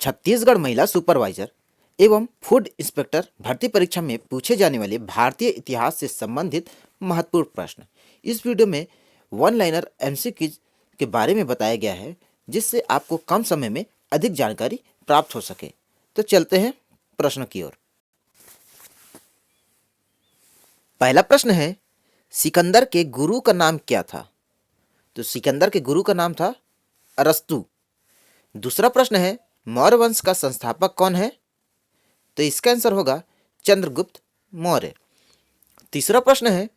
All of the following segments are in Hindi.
छत्तीसगढ़ महिला सुपरवाइजर एवं फूड इंस्पेक्टर भर्ती परीक्षा में पूछे जाने वाले भारतीय इतिहास से संबंधित महत्वपूर्ण प्रश्न। इस वीडियो में वन लाइनर एमसीक्यू के बारे में बताया गया है, जिससे आपको कम समय में अधिक जानकारी प्राप्त हो सके। तो चलते हैं प्रश्न की ओर। पहला प्रश्न है, सिकंदर के गुरु का नाम क्या था? तो सिकंदर के गुरु का नाम था अरस्तु। दूसरा प्रश्न है, मौर्य वंश का संस्थापक कौन है? तो इसका आंसर होगा चंद्रगुप्त मौर्य। तीसरा प्रश्न है,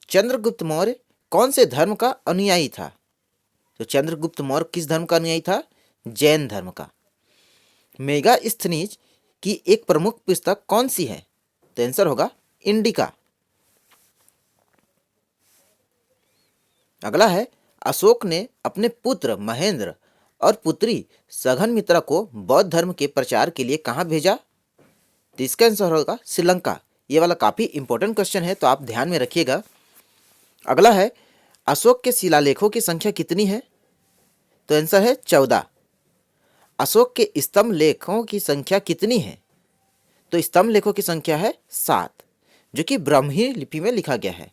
चंद्रगुप्त मौर्य कौन से धर्म का अनुयायी था? तो चंद्रगुप्त मौर्य किस धर्म का अनुयायी था? जैन धर्म का। मेगास्थनीज की एक प्रमुख पुस्तक कौन सी है? तो आंसर होगा इंडिका। अगला है, अशोक ने अपने पुत्र महेंद्र और पुत्री सघनमित्रा को बौद्ध धर्म के प्रचार के लिए कहाँ भेजा? तो इसका आंसर होगा श्रीलंका। ये वाला काफी इंपॉर्टेंट क्वेश्चन है, तो आप ध्यान में रखिएगा। अगला है, अशोक के शिलालेखों की संख्या कितनी है? तो आंसर है 14। अशोक के स्तंभ लेखों की संख्या कितनी है? तो स्तंभ लेखों की संख्या है 7, जो कि ब्राह्मी लिपि में लिखा गया है।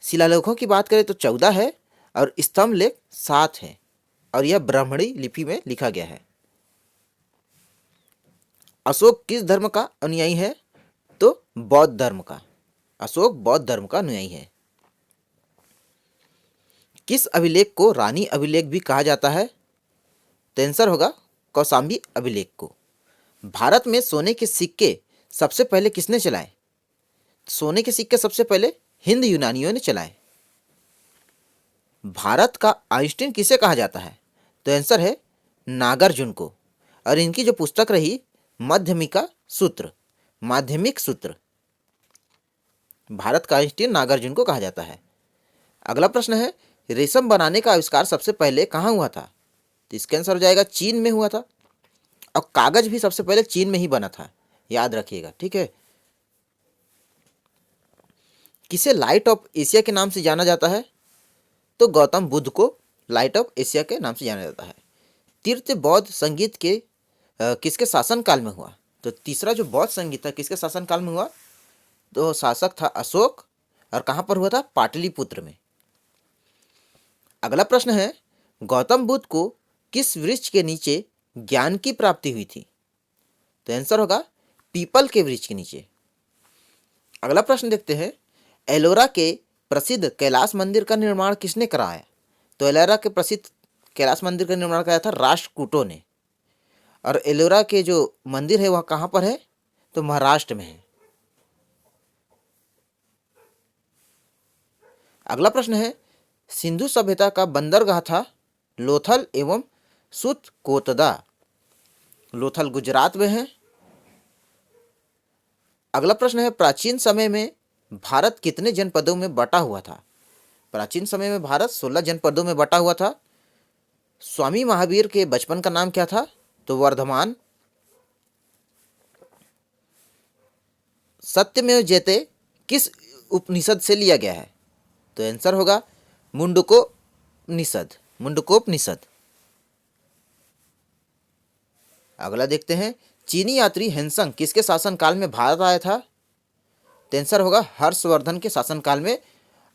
शिलालेखों की बात करें तो 14 है और स्तंभ लेख 7 है, और यह ब्राह्मणी लिपि में लिखा गया है। अशोक किस धर्म का अनुयायी है? तो बौद्ध धर्म का। अशोक बौद्ध धर्म का अनुयायी है। किस अभिलेख को रानी अभिलेख भी कहा जाता है? तो आंसर होगा कौशाम्बी अभिलेख को। भारत में सोने के सिक्के सबसे पहले किसने चलाए? सोने के सिक्के सबसे पहले हिंद यूनानियों ने चलाए। भारत का आइंस्टीन किसे कहा जाता है? तो आंसर है नागार्जुन को। और इनकी जो पुस्तक रही माध्यमिक सूत्र। भारत का आइंस्टीन नागार्जुन को कहा जाता है। अगला प्रश्न है, रेशम बनाने का आविष्कार सबसे पहले कहाँ हुआ था? तो इसका आंसर हो जाएगा चीन में हुआ था। और कागज भी सबसे पहले चीन में ही बना था, याद रखिएगा, ठीक है। किसे लाइट ऑफ एशिया के नाम से जाना जाता है? तो गौतम बुद्ध को लाइट ऑफ एशिया के नाम से जाना जाता है। तीर्थ बौद्ध संगीत के किसके शासन काल में हुआ? तो तीसरा जो बौद्ध संगीत था किसके शासन काल में हुआ? तो शासक था अशोक। और कहाँ पर हुआ था? पाटलिपुत्र में। अगला प्रश्न है, गौतम बुद्ध को किस वृक्ष के नीचे ज्ञान की प्राप्ति हुई थी? तो आंसर होगा पीपल के वृक्ष के नीचे। अगला प्रश्न देखते हैं, एलोरा के प्रसिद्ध कैलाश मंदिर का निर्माण किसने कराया? तो एलोरा के प्रसिद्ध कैलाश मंदिर का निर्माण कराया था राष्ट्रकूटों ने। और एलोरा के जो मंदिर है वह कहाँ पर है? तो महाराष्ट्र में है। अगला प्रश्न है, सिंधु सभ्यता का बंदरगाह था लोथल एवं सुतकोतदा। लोथल गुजरात में है। अगला प्रश्न है, प्राचीन समय में भारत कितने जनपदों में बटा हुआ था? प्राचीन समय में भारत 16 जनपदों में बटा हुआ था। स्वामी महावीर के बचपन का नाम क्या था? तो वर्धमान। सत्यमेव जयते किस उपनिषद से लिया गया है? तो आंसर होगा मुंडकोपनिषद। अगला देखते हैं, चीनी यात्री हेनसंग किसके शासनकाल में भारत आया था? तो आंसर होगा हर्षवर्धन के शासनकाल में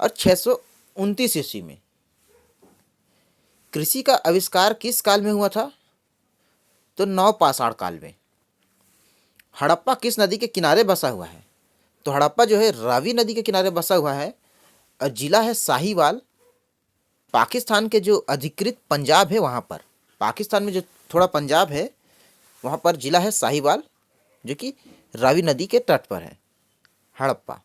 और 629 ईस्वी में। कृषि का आविष्कार किस काल में हुआ था? तो नवपाषाण काल में। हड़प्पा किस नदी के किनारे बसा हुआ है? तो हड़प्पा जो है रावी नदी के किनारे बसा हुआ है और जिला है साहिवाल। पाकिस्तान के जो अधिकृत पंजाब है वहाँ पर, पाकिस्तान में जो थोड़ा पंजाब है वहाँ पर जिला है साहिवाल, जो कि रावी नदी के तट पर है। हड़प्पा।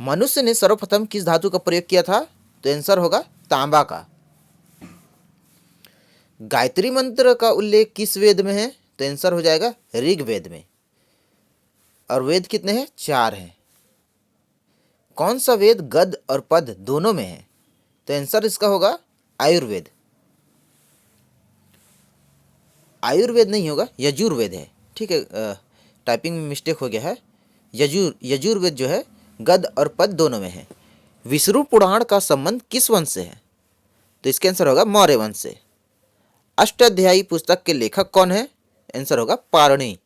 मनुष्य ने सर्वप्रथम किस धातु का प्रयोग किया था? तो आंसर होगा तांबा का। गायत्री मंत्र का उल्लेख किस वेद में है? तो आंसर हो जाएगा ऋग्वेद में। और वेद कितने हैं? 4 हैं। कौन सा वेद गद्य और पद्य दोनों में है? तो आंसर इसका होगा आयुर्वेद। आयुर्वेद नहीं होगा, यजुर्वेद है, ठीक है। टाइपिंग में मिस्टेक हो गया है। यजुर्वेद जो है गद्य और पद्य दोनों में है। विष्णु पुराण का संबंध किस वंश से है? तो इसका आंसर होगा मौर्य वंश से। अष्टाध्यायी पुस्तक के लेखक कौन है? आंसर होगा पारणी।